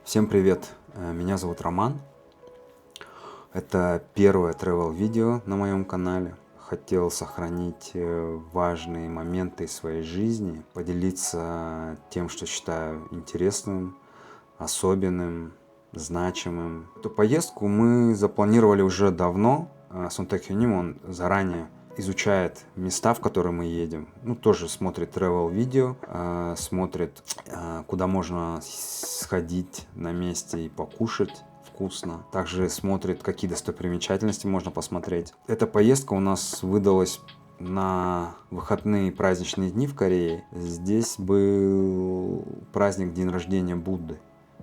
Всем привет! Меня зовут Роман. Это первое travel видео на моем канале. Хотел сохранить важные моменты из своей жизни, поделиться тем, что считаю интересным, особенным, значимым. Эту поездку мы запланировали уже давно. Сунтек Хюним, он заранее изучает места, в которые мы едем. Ну, тоже смотрит travel видео, смотрит, куда можно сходить на месте и покушать вкусно. Также смотрит, какие достопримечательности можно посмотреть. Эта поездка у нас выдалась на выходные праздничные дни в Корее. Здесь был праздник день рождения Будды.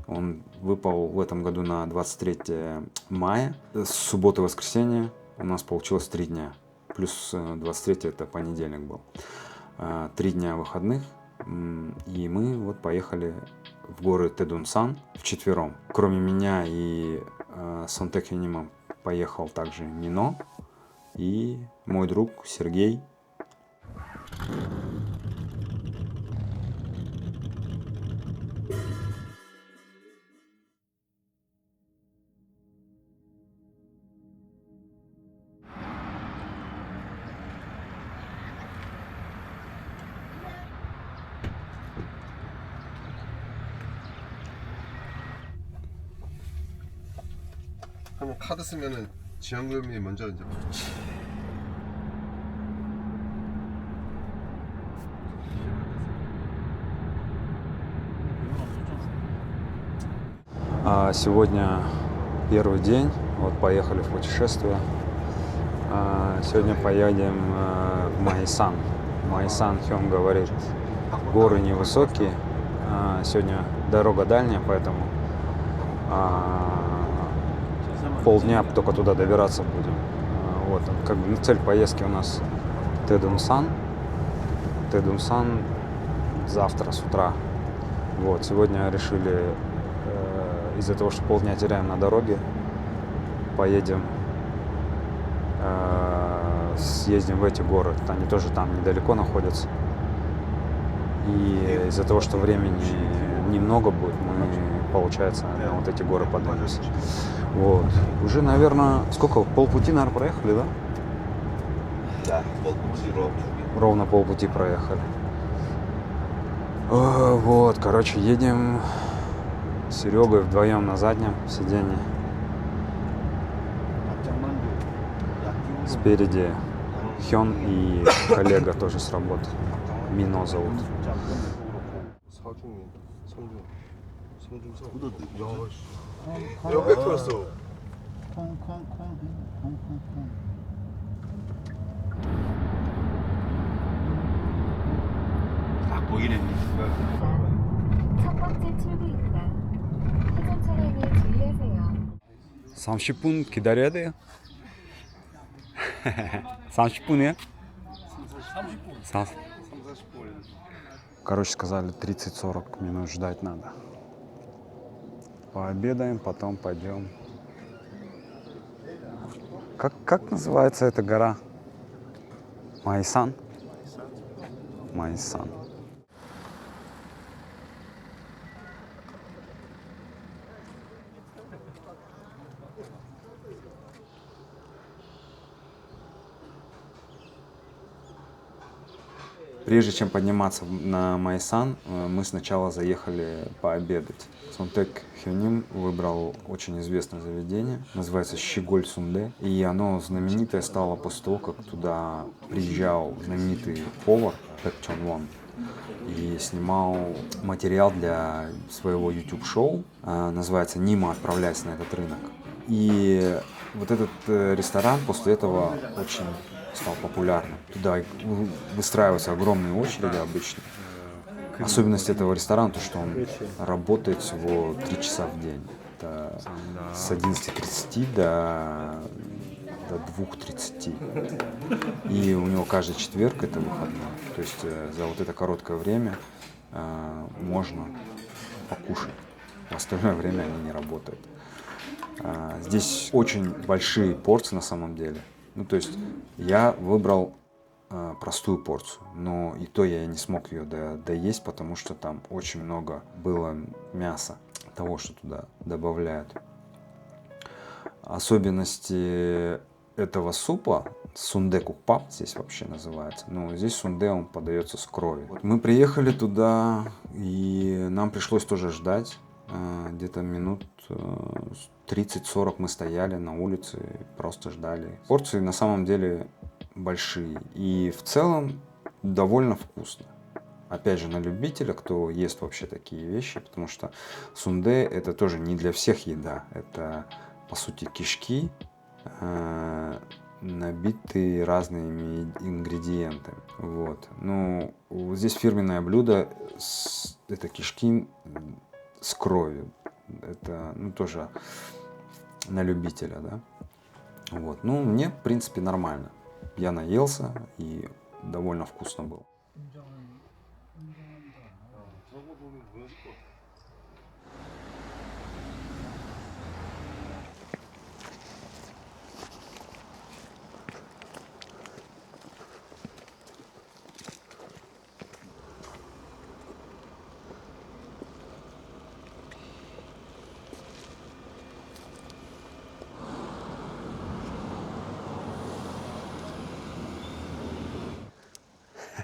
Он выпал в этом году на 23 мая. С субботы и воскресенья у нас получилось 3 дня. Плюс 23 это понедельник был. 3 дня выходных. И мы вот поехали в горы Тэдунсан вчетвером. Кроме меня и Сунтек Хюнима поехал также Мино и мой друг Сергей. 그럼 카드 쓰면은 지원금이 먼저 이제 붙지. Сегодня первый день, вот поехали в путешествие. Сегодня поедем в Майсан. Майсан, Хён говорит, горы невысокие. Сегодня дорога дальняя, поэтому полдня только туда добираться будем. Вот, как бы цель поездки у нас Тэдунсан. Тэдунсан завтра с утра. Вот, сегодня решили, из-за того, что полдня теряем на дороге, поедем, съездим в эти горы. Они тоже там недалеко находятся. И из-за того, что времени немного будет, мы, получается, на вот эти горы поднимемся. Вот. Уже, наверное, сколько? Полпути, наверное, проехали, да? Да, полпути ровно. Ровно полпути проехали. Вот, короче, едем с Серегой вдвоем на заднем сиденье. Спереди Хён и коллега тоже с работы. Мино зовут. 사중이 성중 후드드. 야, 씨. 야, 왜 틀었어? 딱 보이네. 첫 번째 출구입니다. 회전 차량에 주의하세요. 30분 기다려야 돼요? 30분이요? 30분. Короче, сказали 30-40 минут ждать надо. Пообедаем, потом пойдем. Как называется эта гора? Майсан? Майсан. Прежде чем подниматься на Майсан, мы сначала заехали пообедать. Сунтек Хюним выбрал очень известное заведение, называется Щеголь Сунде. И оно знаменитое стало после того, как туда приезжал знаменитый повар Пэк Чон Вон и снимал материал для своего YouTube-шоу, называется «Нима, отправляйся на этот рынок». И вот этот ресторан после этого очень стал популярным. Туда выстраиваются огромные очереди обычно. Особенность этого ресторана, то, что он работает всего 3 часа в день. Это с 11:30 до 2:30. И у него каждый четверг это выходной. То есть за вот это короткое время можно покушать. В остальное время они не работают. Здесь очень большие порции на самом деле. Ну, то есть я выбрал простую порцию, но и то я не смог ее доесть, потому что там очень много было мяса. того, что туда добавляют. Особенности этого супа, сунде-кукпап здесь вообще называется. Ну, здесь сунде, он подается с кровью. Мы приехали туда, и нам пришлось тоже ждать. Где-то минут 30-40 мы стояли на улице, просто ждали. Порции на самом деле большие. И в целом довольно вкусно. Опять же, на любителя, кто ест вообще такие вещи, потому что сунде это тоже не для всех еда. Это, по сути, кишки, набитые разными ингредиентами. Вот. Ну, здесь фирменное блюдо это кишки с кровью. Это, ну, тоже на любителя, да. Вот. Ну, мне, в принципе, нормально. Я наелся, и довольно вкусно было.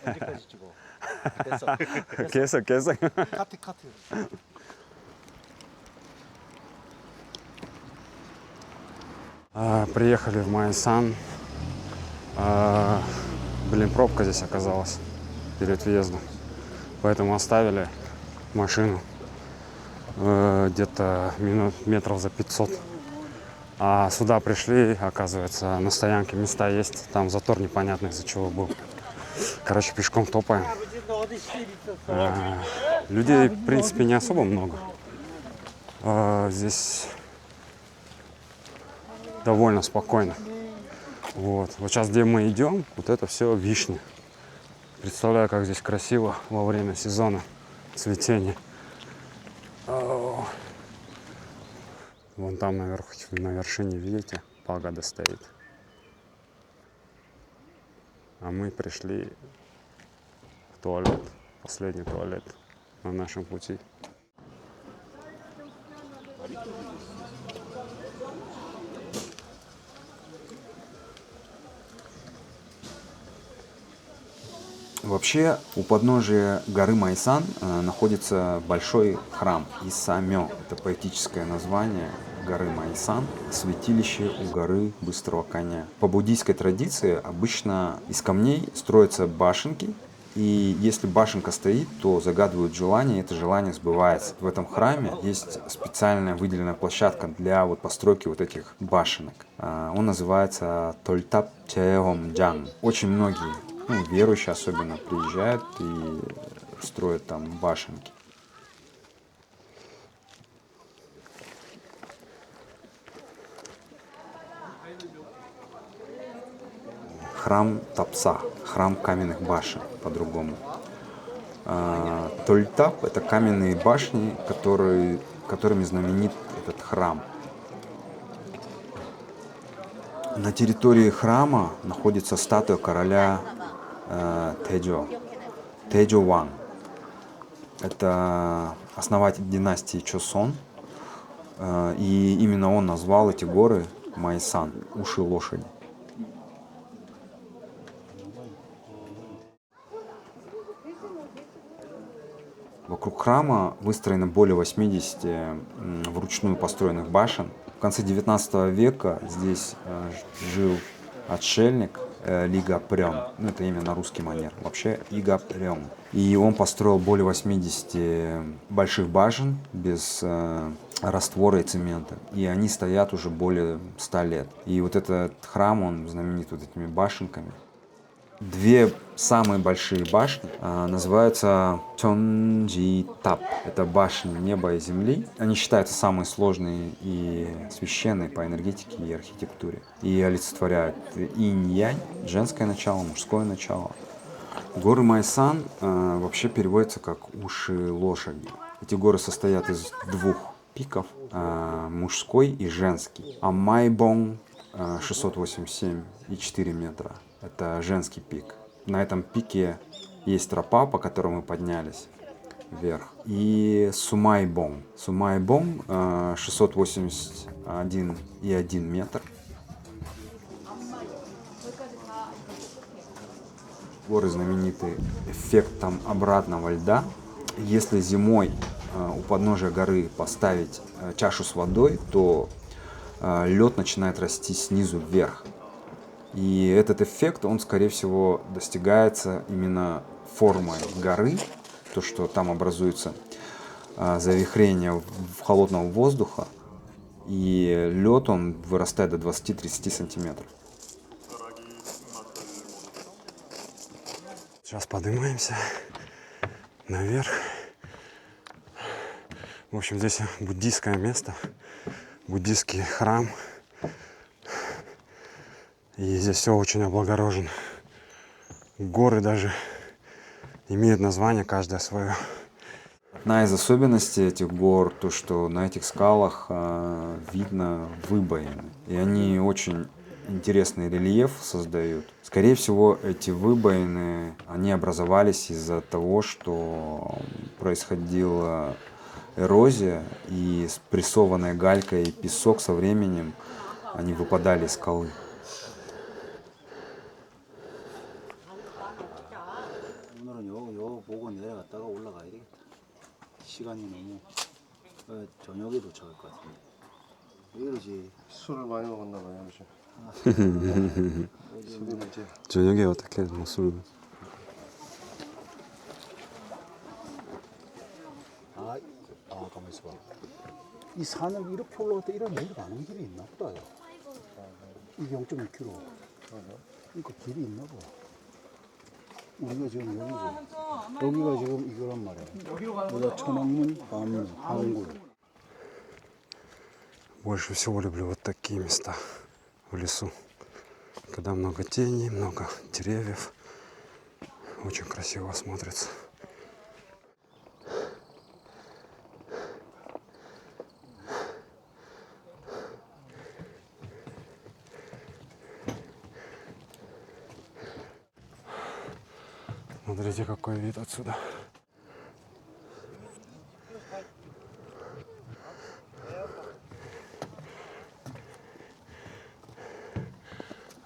언제까지 찍어? 됐어. 계속. 카트. Приехали в Майсан. Блин, пробка здесь оказалась перед въездом. Поэтому оставили машину где-то метров за 500. А сюда пришли, оказывается, на стоянке места есть. Там затор непонятный, из-за чего был. Короче, пешком топаем. Людей, в принципе, не особо много. Здесь довольно спокойно. Вот сейчас, где мы идем, вот это все вишня. Представляю, как здесь красиво во время сезона цветения. Вон там наверху, на вершине, видите, пагода стоит. А мы пришли в туалет, последний туалет на нашем пути. Вообще, у подножия горы Майсан находится большой храм Исамё. Это поэтическое название горы Майсан, святилище у горы Быстрого Коня. По буддийской традиции обычно из камней строятся башенки, и если башенка стоит, то загадывают желание, и это желание сбывается. В этом храме есть специальная выделенная площадка для постройки вот этих башенок. Он называется Тольтап Чеомджан. Очень многие, верующие особенно, приезжают и строят там башенки. Храм Тапса, храм каменных башен по-другому. Тольтап — это каменные башни, которыми знаменит этот храм. На территории храма находится статуя короля Тэджо Ван. Это основатель династии Чосон. И именно он назвал эти горы Майсан, уши лошади. Вокруг храма выстроено более 80 вручную построенных башен. В конце 19 века здесь жил отшельник Лига Прён. Это имя на русский манер. Вообще Ига Прён. И он построил более 80 больших башен без раствора и цемента. И они стоят уже более 100 лет. И вот этот храм, он знаменит вот этими башенками. Две самые большие башни называются Чонджи-тап. Это башни неба и земли. Они считаются самые сложные и священные по энергетике и архитектуре. И олицетворяют инь-янь, женское начало, мужское начало. Горы Майсан вообще переводятся как уши лошади. Эти горы состоят из двух пиков, мужской и женский. А Майбонг 687,4 метра. Это женский пик. На этом пике есть тропа, по которой мы поднялись. вверх. И Сумайбонг. Сумайбонг 681,1 метр. Горы знаменитый эффектом обратного льда. Если зимой у подножия горы поставить чашу с водой, то лед начинает расти снизу вверх. И этот эффект, он, скорее всего, достигается именно формой горы, то, что там образуется завихрение холодного воздуха, и лед, он вырастает до 20-30 сантиметров. Сейчас поднимаемся наверх. В общем, здесь буддийское место, буддийский храм. И здесь все очень облагорожено. Горы даже имеют название, каждое свое. Одна из особенностей этих гор, то что на этих скалах видно выбоины. И они очень интересный рельеф создают. Скорее всего, эти выбоины, они образовались из-за того, что происходила эрозия, и спрессованная галька и песок со временем, они выпадали из скалы. 보고 내려갔다가 올라가야 되겠다. 시간이 너무 저녁에 도착할 것 같은데. 왜 이러지? 술을 많이 먹었나 봐요, 요즘. 술이 문제. 저녁에 어떻게 술? 가만 있어봐. 이 산을 이렇게 올라갈 때 이런 내려가 는 길이 있나 보다. 이게 0.6km. 그러니까 길이 있나 봐. 우리가 지금 여기고 여기가 지금 이거란 말이야. 여기가 천왕문, 반문, 항굴. Больше всего люблю вот такие места в лесу, когда много теней, много деревьев, очень красиво смотрится. Смотрите, какой вид отсюда.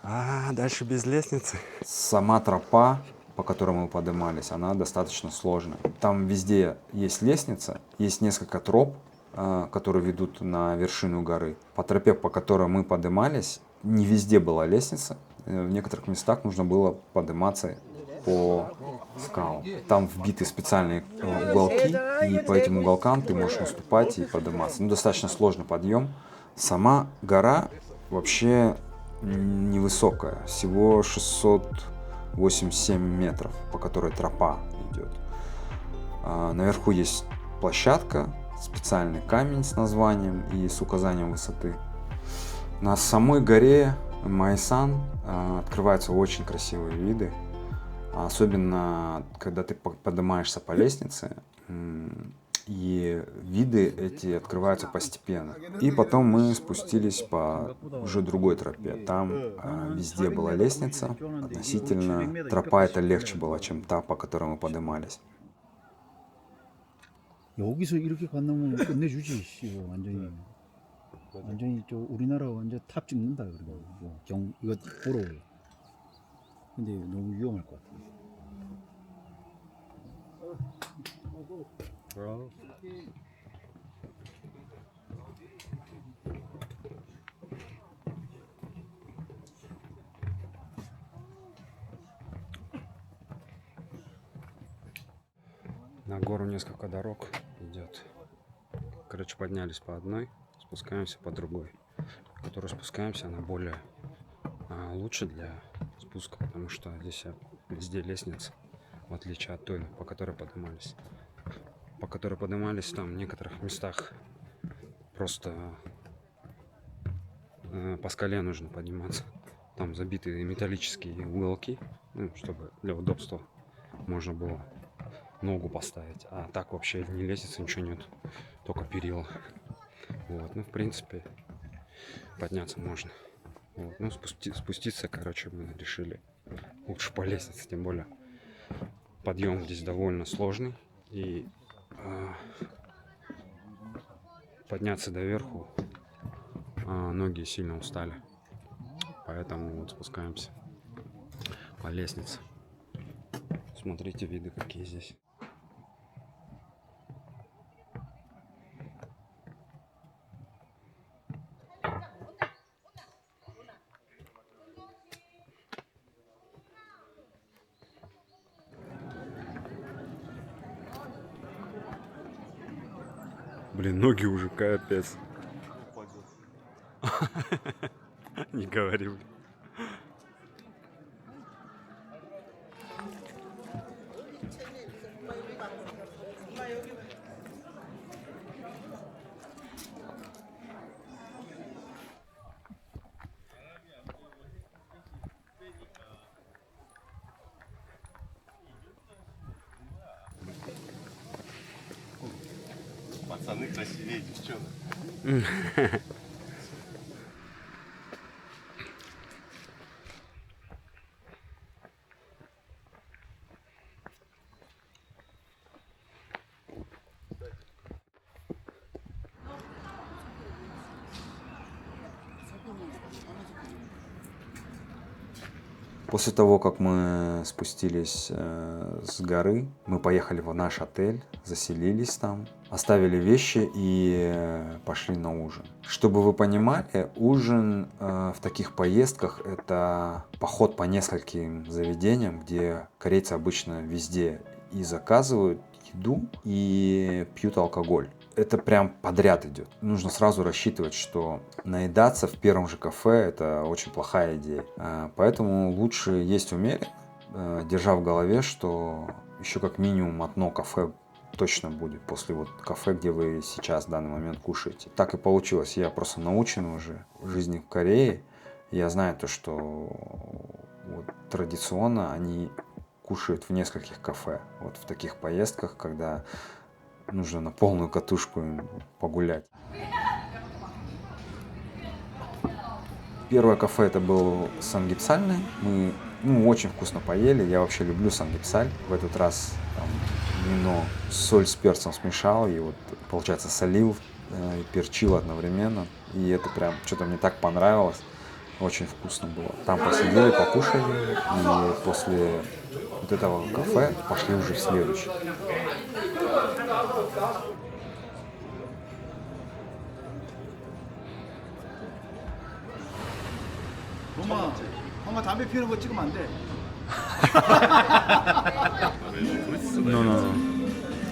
А дальше без лестницы. Сама тропа, по которой мы поднимались, она достаточно сложная. Там везде есть лестница, есть несколько троп, которые ведут на вершину горы. По тропе, по которой мы поднимались, не везде была лестница. В некоторых местах нужно было подниматься по скалам. Там вбиты специальные уголки, и по этим уголкам ты можешь наступать и подниматься. Ну, достаточно сложный подъем. Сама гора вообще невысокая, всего 687 метров, по которой тропа идет. Наверху есть площадка, специальный камень с названием и с указанием высоты. На самой горе Майсан открываются очень красивые виды. Особенно, когда ты поднимаешься по лестнице, и виды эти открываются постепенно. И потом мы спустились по уже другой тропе. Там везде была лестница. Относительно тропа эта легче была, чем та, по которой мы поднимались. 여기서 이렇게 건너면 끝내주지. 완전히 저 우리나라 완전 탑 찍는다 그러고 이거 보러 오래. 근데 너무 위험할 것 같아. На гору несколько дорог идет. Короче, поднялись по одной, спускаемся по другой. По которой спускаемся, она более лучше для спуска, потому что здесь везде лестница, в отличие от той, по которой поднимались. По которой поднимались, там в некоторых местах просто по скале нужно подниматься. Там забиты металлические уголки, чтобы для удобства можно было ногу поставить. А так вообще ни лестницы, ничего нет, только перила. Вот, ну в принципе подняться можно. Вот, ну спуститься, короче, мы решили лучше по лестнице, тем более подъем здесь довольно сложный, и подняться доверху. Ноги сильно устали. Поэтому вот спускаемся по лестнице. Смотрите, виды какие здесь. Блин, ноги уже капец. Не говори, блин. Пацаны красивее девчонок. После того, как мы спустились с горы, мы поехали в наш отель, заселились там, оставили вещи и пошли на ужин. Чтобы вы понимали, ужин в таких поездках – это поход по нескольким заведениям, где корейцы обычно везде и заказывают еду, и пьют алкоголь. Это прям подряд идет. Нужно сразу рассчитывать, что наедаться в первом же кафе – это очень плохая идея. Поэтому лучше есть умеренно, держа в голове, что еще как минимум одно кафе точно будет после вот кафе, где вы сейчас в данный момент кушаете. Так и получилось. Я просто научен уже жизни в Корее. Я знаю то, что вот, традиционно они кушают в нескольких кафе. Вот в таких поездках, когда нужно на полную катушку погулять. Первое кафе это был самгипсальный. Мы очень вкусно поели. Я вообще люблю самгипсаль. В этот раз там, вино, соль с перцем смешал и вот получается солил и перчил одновременно. И это прям что-то мне так понравилось. Очень вкусно было. Там посидели, покушали и после вот этого кафе пошли уже в следующее. 엄마 담배 피우는 거 찍으면 안 돼.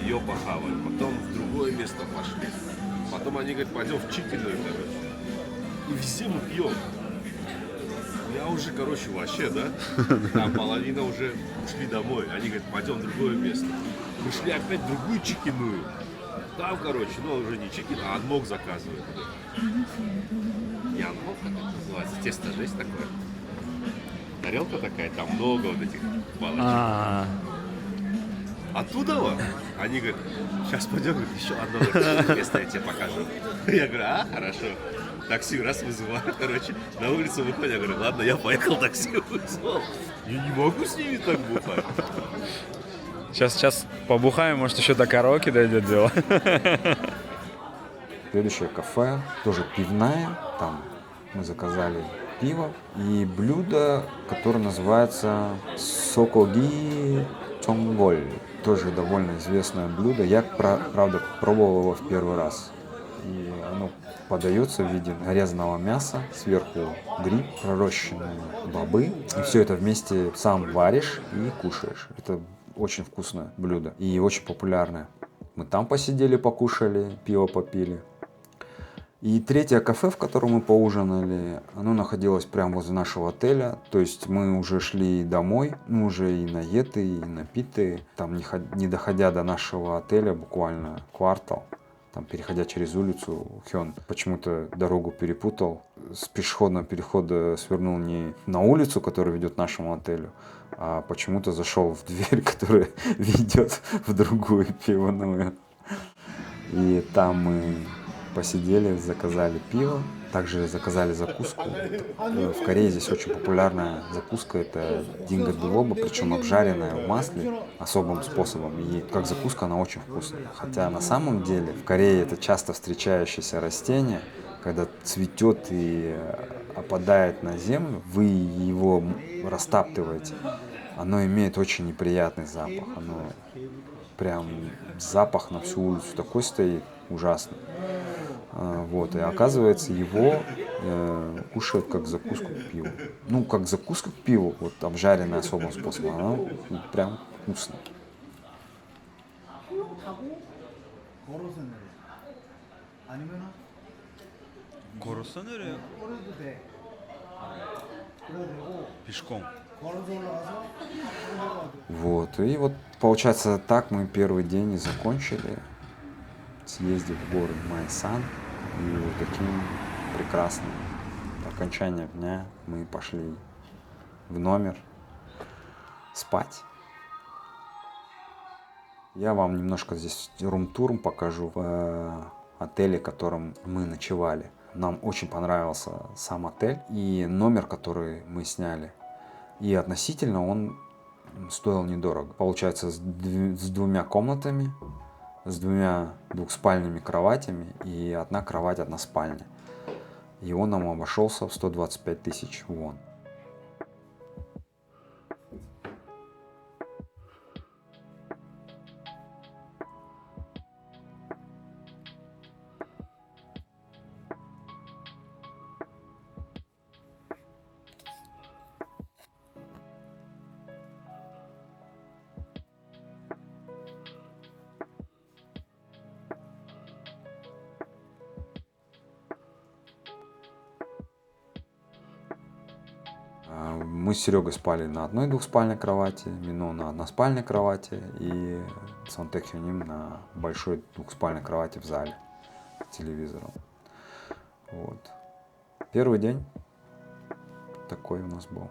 Ее похавали, потом в другое место пошли. Потом они говорят, пойдем в чикенную, короче. И все мы пьем. Я уже, короче, вообще, да? Там половина уже ушли домой. Они говорят, пойдем в другое место. Мы шли опять в другую чикенную. Там, короче, уже не чикен, а анмок заказывают. Не анмок, как это называется? Тесто же есть такое? Тарелка такая, там много вот этих палочек. Оттуда вот, они говорят, сейчас пойдем, еще одно место я тебе покажу. Я говорю, хорошо. Такси раз вызываю, короче, на улицу выходят, я говорю, ладно, я поехал, такси вызвал. Я не могу с ними так бухать. Сейчас побухаем, может еще до караоке дойдет дело. Следующее кафе, тоже пивная, там мы заказали пиво и блюдо, которое называется сокоги чонголь. Тоже довольно известное блюдо. Я, правда, пробовал его в первый раз. И оно подается в виде нарезанного мяса, сверху гриб, пророщенные бобы. И все это вместе сам варишь и кушаешь. Это очень вкусное блюдо и очень популярное. Мы там посидели, покушали, пиво попили. И третье кафе, в котором мы поужинали, оно находилось прямо возле нашего отеля. То есть мы уже шли домой, мы уже и наеты, и напиты. Там, не доходя до нашего отеля, буквально квартал, там, переходя через улицу, Хён почему-то дорогу перепутал. С пешеходного перехода свернул не на улицу, которая ведет к нашему отелю, а почему-то зашел в дверь, которая ведет в другую пивную. И там мы посидели, заказали пиво, также заказали закуску. В Корее здесь очень популярная закуска, это динго билоба, причем обжаренная в масле особым способом. И как закуска она очень вкусная. Хотя на самом деле в Корее это часто встречающееся растение, когда цветет и опадает на землю, вы его растаптываете, оно имеет очень неприятный запах. Оно прям запах на всю улицу такой стоит, ужасный. Вот, и оказывается, его кушают как закуску к пиву. Ну, как закуска к пиву, вот обжаренная особым способом, она прям вкусная. 걸었어 내려. пешком. Вот, и вот получается так мы первый день и закончили, съездив в горы Майсан, и вот таким прекрасным окончанием дня мы пошли в номер спать. Я вам немножко здесь рум-туром покажу в отеле, в котором мы ночевали. Нам очень понравился сам отель и номер, который мы сняли. И относительно он стоил недорого. Получается, с двумя комнатами, с двумя двухспальными кроватями и одна кровать, одна спальня. И он нам обошелся в 125 тысяч вон. Мы с Серегой спали на одной двухспальной кровати, Мино на односпальной кровати и Сонтек Хюним на большой двухспальной кровати в зале с телевизором. Вот. Первый день такой у нас был.